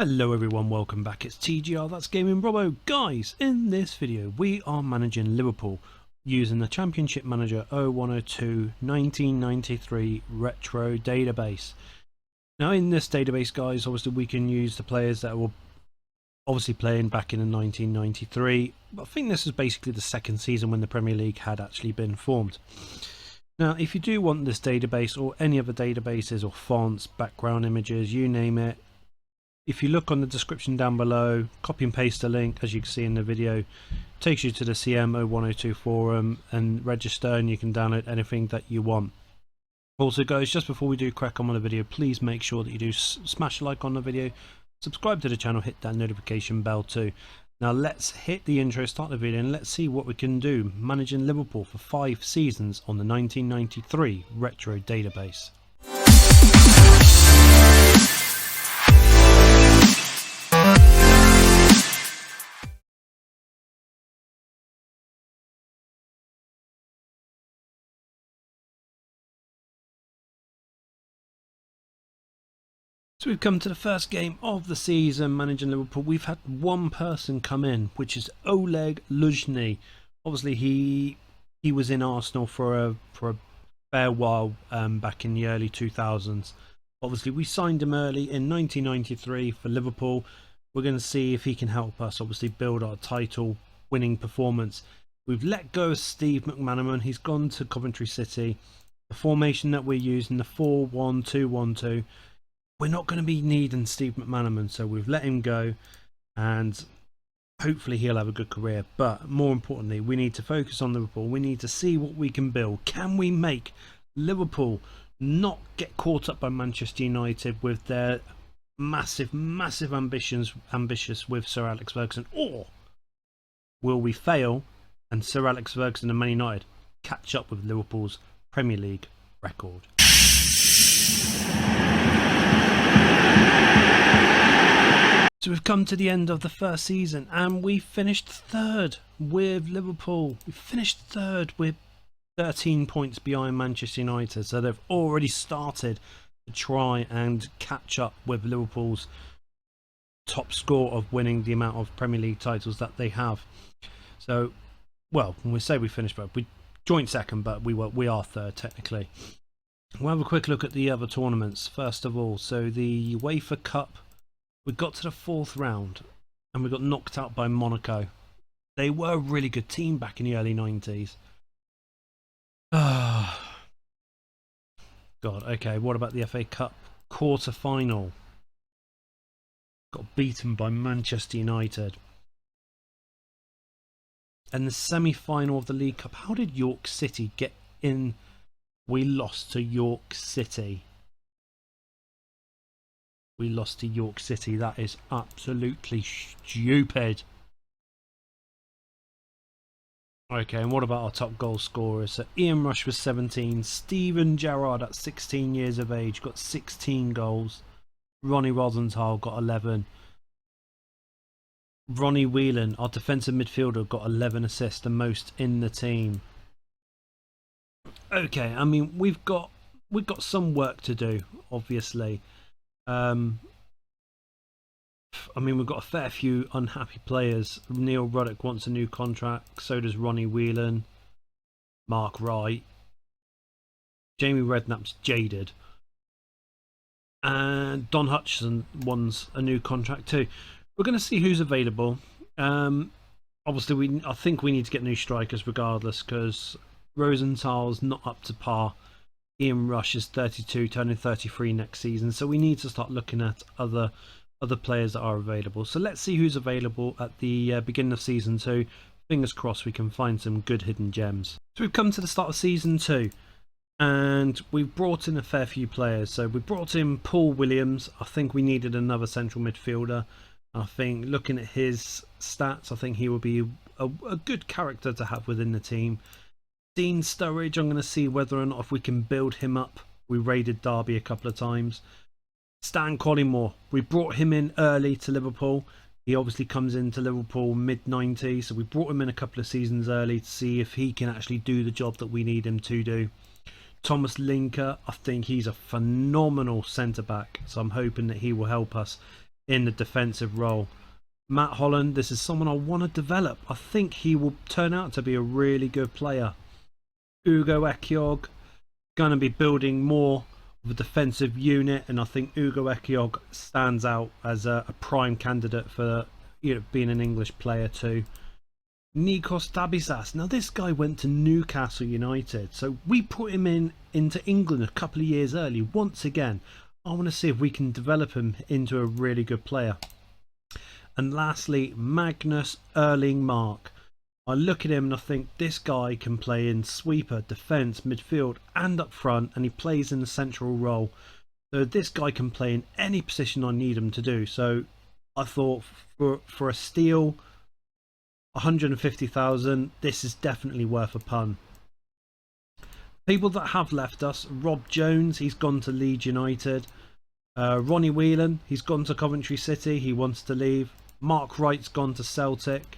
Hello everyone, welcome back. It's TGR, that's Gaming Robo. Guys, in this video we are managing Liverpool using the Championship Manager 0102 1993 retro database. Now in this database, guys, obviously we can use the players that were obviously playing back in 1993. I think this is basically the second season when the Premier League had actually been formed. Now if you do want this database or any other databases or fonts, background images, you name it, if you look on the description down below, copy and paste the link as you can see in the video, takes you to the CM0102 forum and register, and you can download anything that you want. Also guys, just before we do crack on with the video, please make sure that you do smash a like on the video, subscribe to the channel, hit that notification bell too. Now let's hit the intro, start the video, and let's see what we can do managing Liverpool for 5 seasons on the 1993 retro database. So we've come to the first game of the season managing Liverpool. We've had one person come in, which is Oleg Luzhny. Obviously he was in Arsenal for a fair while back in the early 2000s. Obviously we signed him early in 1993 for Liverpool. We're going to see if he can help us obviously build our title winning performance. We've let go of Steve McManaman. He's gone to Coventry City. The formation that we're using, the 4-1-2-1-2. We're not going to be needing Steve McManaman, so we've let him go, and hopefully he'll have a good career. But more importantly, we need to focus on Liverpool. We need to see what we can build. Can we make Liverpool not get caught up by Manchester United with their massive ambitious with Sir Alex Ferguson, or will we fail and Sir Alex Ferguson and Man United catch up with Liverpool's Premier League record? So we've come to the end of the first season and we finished third with Liverpool. We finished third with 13 points behind Manchester United. So they've already started to try and catch up with Liverpool's top score of winning the amount of Premier League titles that they have. So, well, when we say we finished, but we joined second, but we are third technically. We'll have a quick look at the other tournaments first of all. So the UEFA Cup. We got to the 4th round and we got knocked out by Monaco. They were a really good team back in the early 90s. God, okay, what about the FA Cup quarter final? Got beaten by Manchester United. And the semi-final of the League Cup, how did York City get in? We lost to York City. We lost to York City. That is absolutely stupid. Okay, and what about our top goal scorers? So Ian Rush was 17. Steven Gerrard at 16 years of age got 16 goals. Ronnie Rosenthal got 11. Ronnie Whelan, our defensive midfielder, got 11 assists, the most in the team. Okay, I mean we've got some work to do, obviously. I mean, we've got a fair few unhappy players. Neil Ruddock wants a new contract. So does Ronnie Whelan. Mark Wright. Jamie Redknapp's jaded. And Don Hutchison wants a new contract too. We're going to see who's available. Obviously, I think we need to get new strikers regardless, because Rosenthal's not up to par. Ian Rush is 32, turning 33 next season, so we need to start looking at other players that are available. So let's see who's available at the beginning of season 2. Fingers crossed we can find some good hidden gems. So we've come to the start of season 2 and we've brought in a fair few players. So we brought in Paul Williams. I think we needed another central midfielder. I think looking at his stats, I think he would be a good character to have within the team. Dean Sturridge, I'm going to see whether or not if we can build him up. We raided Derby a couple of times. Stan Collymore, we brought him in early to Liverpool. He obviously comes into Liverpool mid-90s, so we brought him in a couple of seasons early to see if he can actually do the job that we need him to do. Thomas Linker, I think he's a phenomenal centre-back, so I'm hoping that he will help us in the defensive role. Matt Holland, this is someone I want to develop. I think he will turn out to be a really good player. Ugo Ekiog, going to be building more of a defensive unit, and I think Ugo Ekiog stands out as a prime candidate for being an English player too. Nikos Dabizas. Now this guy went to Newcastle United, so we put him into England a couple of years early. Once again, I want to see if we can develop him into a really good player. And lastly, Magnus Erling Mark. I look at him and I think this guy can play in sweeper, defence, midfield and up front, and he plays in the central role. So this guy can play in any position I need him to do. So I thought for a steal, 150,000, this is definitely worth a punt. People that have left us: Rob Jones, he's gone to Leeds United. Ronnie Whelan, he's gone to Coventry City, he wants to leave. Mark Wright's gone to Celtic.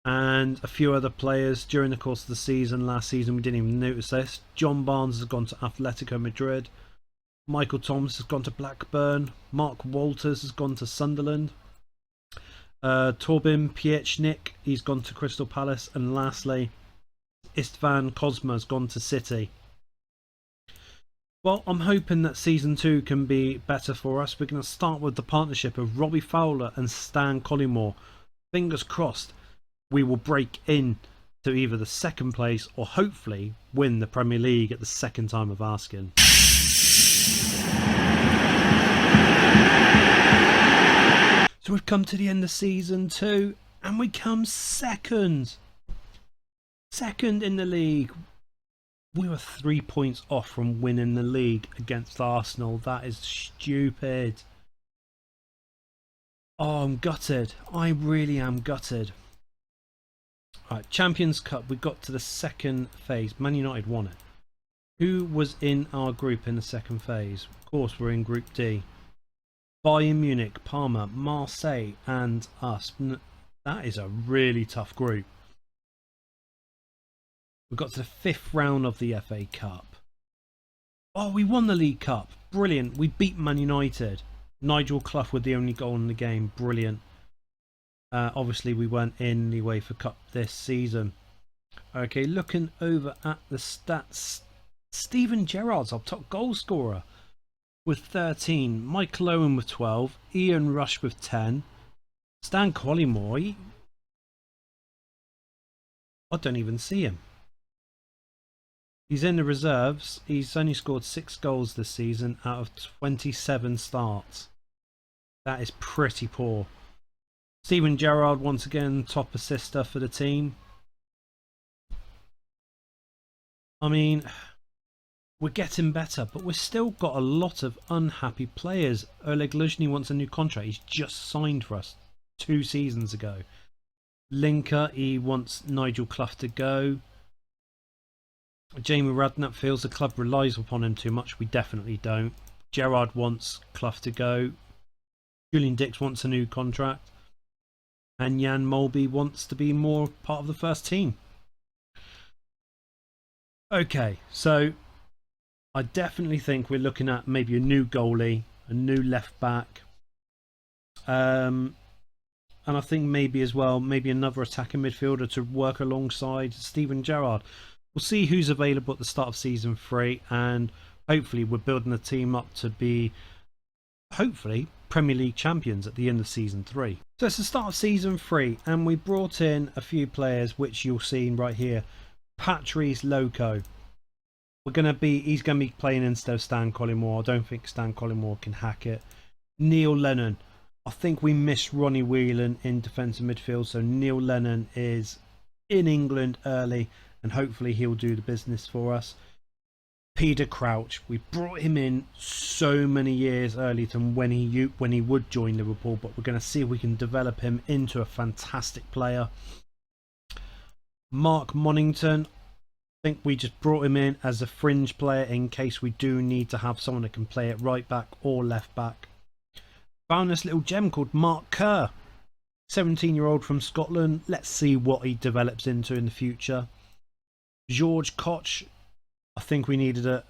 And a few other players during the course of the season. Last season we didn't even notice this. John Barnes has gone to Atletico Madrid. Michael Thomas has gone to Blackburn. Mark Walters has gone to Sunderland. Torben Piechnik, he's gone to Crystal Palace. And lastly, Istvan Kozma has gone to City. Well, I'm hoping that season 2 can be better for us. We're going to start with the partnership of Robbie Fowler and Stan Collymore. Fingers crossed we will break in to either the second place or hopefully win the Premier League at the second time of asking. So we've come to the end of season 2 and we come second. Second in the league. We were 3 points off from winning the league against Arsenal. That is stupid. Oh, I'm gutted. I really am gutted. Right, Champions Cup. We got to the second phase. Man United won it. Who was in our group in the second phase? Of course, we're in Group D. Bayern Munich, Parma, Marseille and us. That is a really tough group. We got to the 5th round of the FA Cup. Oh, we won the League Cup. Brilliant. We beat Man United. Nigel Clough with the only goal in the game. Brilliant. Obviously, we weren't in the UEFA Cup this season. Okay, looking over at the stats. Steven Gerrard's our top goal scorer with 13. Michael Owen with 12. Ian Rush with 10. Stan Collymore. I don't even see him. He's in the reserves. He's only scored 6 goals this season out of 27 starts. That is pretty poor. Steven Gerrard once again top assister for the team. I mean, we're getting better, but we've still got a lot of unhappy players. Oleg Luzhny wants a new contract. He's just signed for us 2 seasons ago. Linker, he wants Nigel Clough to go. Jamie Radnap feels the club relies upon him too much. We definitely don't. Gerrard wants Clough to go. Julian Dix wants a new contract. And Jan Molby wants to be more part of the first team. Okay, so I definitely think we're looking at maybe a new goalie, a new left back. And I think maybe as well, maybe another attacking midfielder to work alongside Steven Gerrard. We'll see who's available at the start of season 3, and hopefully we're building a team up to be, hopefully, Premier League champions at the end of season 3. So it's the start of season 3, and we brought in a few players which you'll see right here. Patrice Loco. He's going to be playing instead of Stan Collymore. I don't think Stan Collymore can hack it. Neil Lennon. I think we missed Ronnie Whelan in defensive midfield, so Neil Lennon is in England early, and hopefully he'll do the business for us. Peter Crouch, we brought him in so many years early to when he would join Liverpool, but we're going to see if we can develop him into a fantastic player. Mark Monington, I think we just brought him in as a fringe player in case we do need to have someone that can play at right back or left back. Found this little gem called Mark Kerr, 17-year-old from Scotland. Let's see what he develops into in the future. George Koch, I think we needed a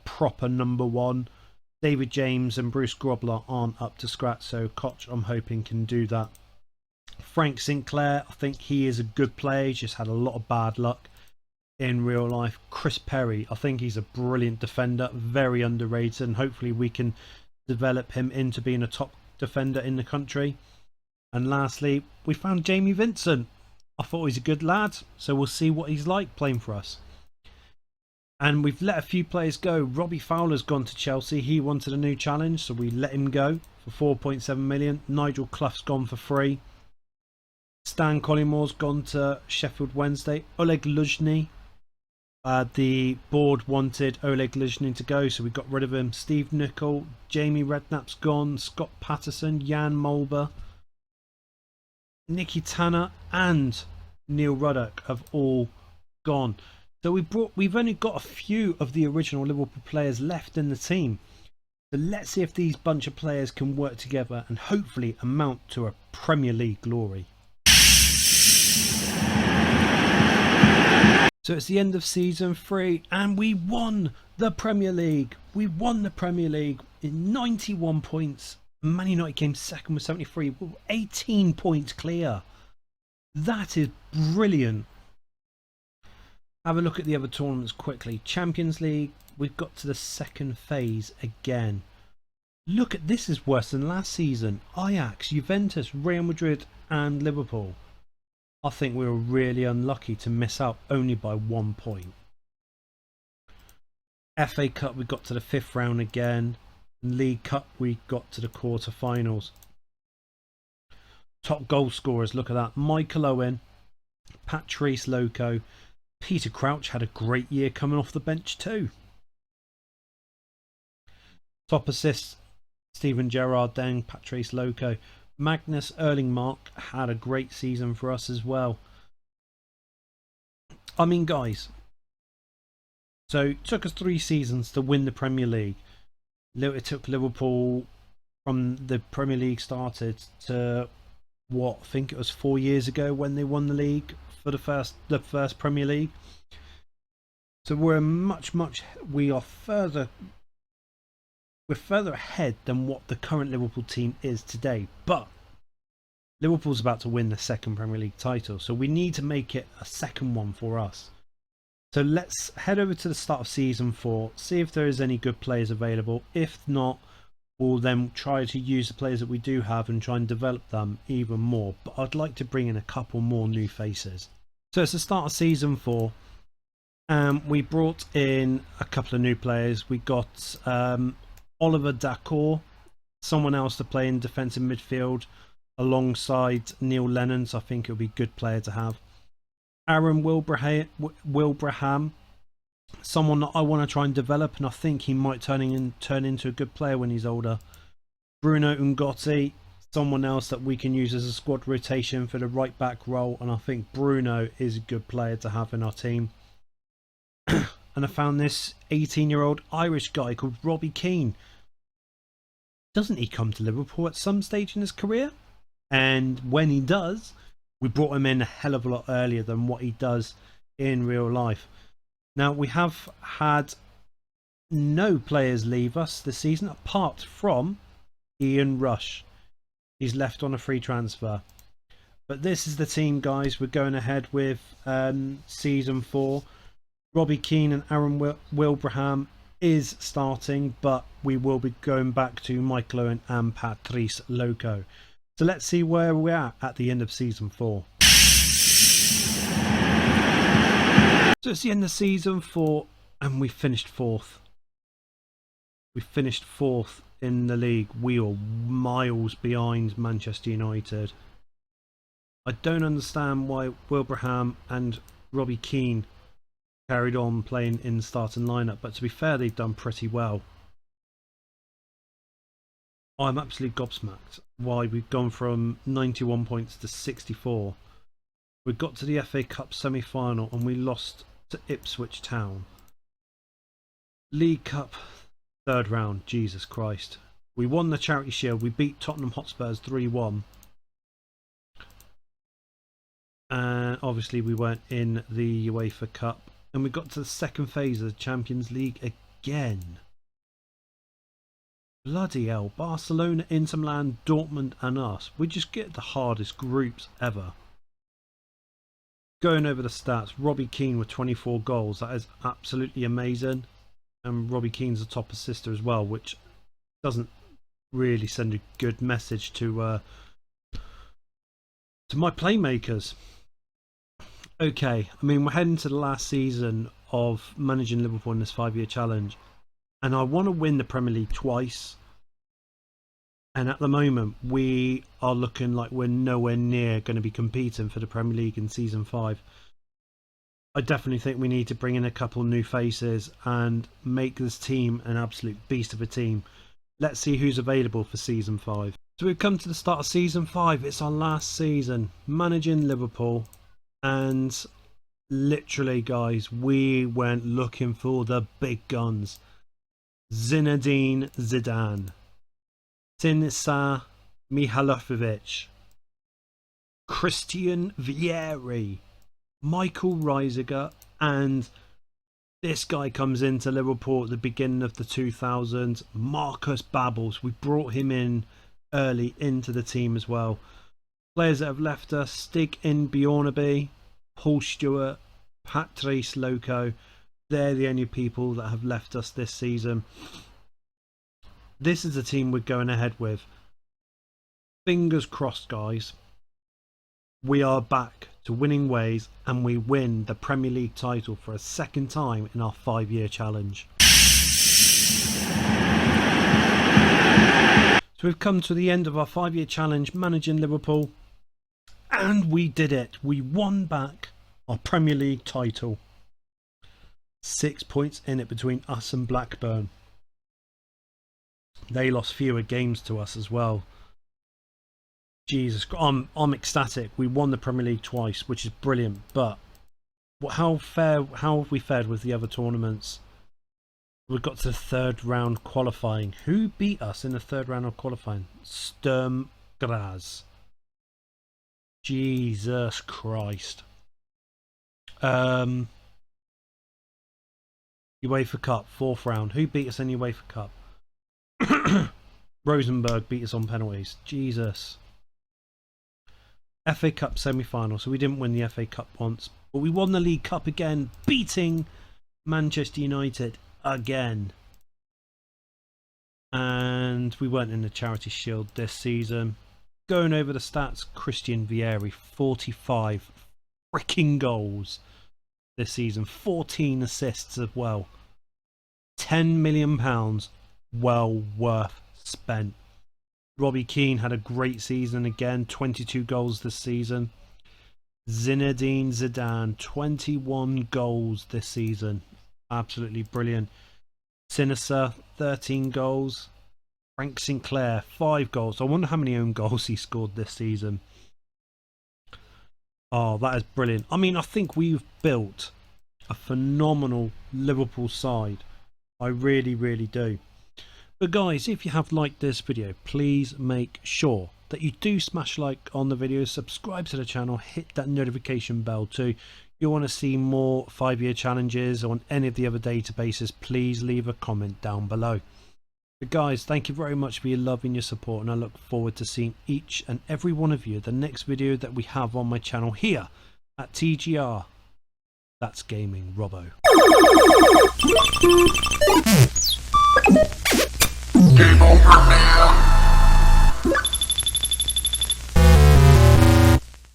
proper number 1. David James and Bruce Grobler aren't up to scratch, so Koch, I'm hoping, can do that. Frank Sinclair, I think he is a good player. He's just had a lot of bad luck in real life. Chris Perry, I think he's a brilliant defender, very underrated, and hopefully we can develop him into being a top defender in the country. And lastly, we found Jamie Vincent. I thought he's a good lad, so we'll see what he's like playing for us. And we've let a few players go. Robbie Fowler's gone to Chelsea. He wanted a new challenge, so we let him go for 4.7 million. Nigel Clough's gone for free. Stan Collymore gone to Sheffield Wednesday. Oleg Luzhny. The board wanted Oleg Luzhny to go, so we got rid of him. Steve Nicol. Jamie Redknapp's gone. Scott Patterson. Jan Mulber. Nicky Tanner and Neil Ruddock have all gone. So we've only got a few of the original Liverpool players left in the team. So let's see if these bunch of players can work together and hopefully amount to a Premier League glory. So it's the end of season 3 and we won the Premier League. We won the Premier League in 91 points. Man United came second with 73. We're 18 points clear. That is brilliant. Have a look at the other tournaments quickly. Champions League, we've got to the second phase again. Look at this, is worse than last season. Ajax, Juventus, Real Madrid and Liverpool. I think we were really unlucky to miss out only by 1 point. FA Cup, we got to the 5th round again. League Cup, we got to the quarter-finals. Top goal scorers, look at that. Michael Owen, Patrice Loco. Peter Crouch had a great year coming off the bench too. Top assists, Steven Gerrard, then Patrice Loco. Magnus Erlingmark had a great season for us as well. I mean, guys, so it took us 3 seasons to win the Premier League. It took Liverpool from the Premier League started to what, I think it was 4 years ago when they won the league for the first Premier League. So we're further ahead than what the current Liverpool team is today. But Liverpool's about to win the 2nd Premier League title, so we need to make it a second one for us. So let's head over to the start of season 4, see if there is any good players available. If not, we'll then try to use the players that we do have and try and develop them even more. But I'd like to bring in a couple more new faces. So it's the start of season 4. We brought in a couple of new players. We got Oliver Dacour, someone else to play in defensive midfield alongside Neil Lennon, so I think it'll be a good player to have. Aaron Wilbraham, someone that I want to try and develop, and I think he might turn into a good player when he's older. Bruno Ungotti, someone else that we can use as a squad rotation for the right back role, and I think Bruno is a good player to have in our team. And I found this 18-year-old Irish guy called Robbie Keane. Doesn't he come to Liverpool at some stage in his career? And when he does, we brought him in a hell of a lot earlier than what he does in real life. Now, we have had no players leave us this season apart from Ian Rush. He's left on a free transfer. But this is the team, guys. We're going ahead with season 4. Robbie Keane and Aaron Wilbraham is starting, but we will be going back to Michael Owen and Patrice Loco. So let's see where we're at the end of season 4. So it's the end of season 4 and we finished 4th. We finished 4th in the league. We were miles behind Manchester United. I don't understand why Wilbraham and Robbie Keane carried on playing in the starting lineup, but to be fair, they've done pretty well. I'm absolutely gobsmacked why we've gone from 91 points to 64. We got to the FA Cup semi-final and we lost to Ipswich Town. League Cup 3rd round, Jesus Christ. We won the Charity Shield. We beat Tottenham Hotspurs 3-1. And obviously we weren't in the UEFA Cup. And we got to the 2nd phase of the Champions League again. Bloody hell. Barcelona, Inter Milan, Dortmund and us. We just get the hardest groups ever. Going over the stats, Robbie Keane with 24 goals. That is absolutely amazing. And Robbie Keane's the top assister as well, which doesn't really send a good message to my playmakers. Okay, I mean, we're heading to the last season of managing Liverpool in this 5-year challenge, and I want to win the Premier League twice. And at the moment, we are looking like we're nowhere near going to be competing for the Premier League in Season 5. I definitely think we need to bring in a couple new faces and make this team an absolute beast of a team. Let's see who's available for Season 5. So we've come to the start of Season 5. It's our last season managing Liverpool. And literally, guys, we went looking for the big guns. Zinedine Zidane, Sinisa Mihajlovic, Christian Vieri, Michael Reisiger, and this guy comes into Liverpool at the beginning of the 2000s, Marcus Babels. We brought him in early into the team as well. Players that have left us: Stig Bjornaby, Paul Stewart, Patrice Loco. They're the only people that have left us this season. This is the team we're going ahead with. Fingers crossed, guys. We are back to winning ways and we win the Premier League title for a second time in our 5-year challenge. So we've come to the end of our 5-year challenge managing Liverpool. And we did it. We won back our Premier League title. 6 points in it between us and Blackburn. They lost fewer games to us as well. Jesus, I'm ecstatic. We won the Premier League twice, which is brilliant. But how have we fared with the other tournaments? We got to the third round qualifying. Who beat us in the third round of qualifying? Sturm Graz. Jesus Christ. UEFA Cup, 4th round. Who beat us in the UEFA Cup? Rosenborg beat us on penalties. Jesus. FA Cup semi-final. So we didn't win the FA Cup once, but we won the League Cup again, beating Manchester United again. And we weren't in the Charity Shield this season. Going over the stats, Christian Vieri, 45 freaking goals this season, 14 assists as well. £10 million well worth spent. Robbie Keane had a great season again, 22 goals this season. Zinedine Zidane, 21 goals this season, absolutely brilliant. Sinisa, 13 goals. Frank Sinclair, 5 goals. I wonder how many own goals he scored this season. Oh, that is brilliant. I mean, I think we've built a phenomenal Liverpool side. I really, really do. But guys, if you have liked this video, please make sure that you do smash like on the video, subscribe to the channel, hit that notification bell too. If you want to see more 5-year challenges on any of the other databases, please leave a comment down below. But guys, thank you very much for your love and your support, and I look forward to seeing each and every one of you the next video that we have on my channel here at TGR. That's Gaming Robo. Game over now.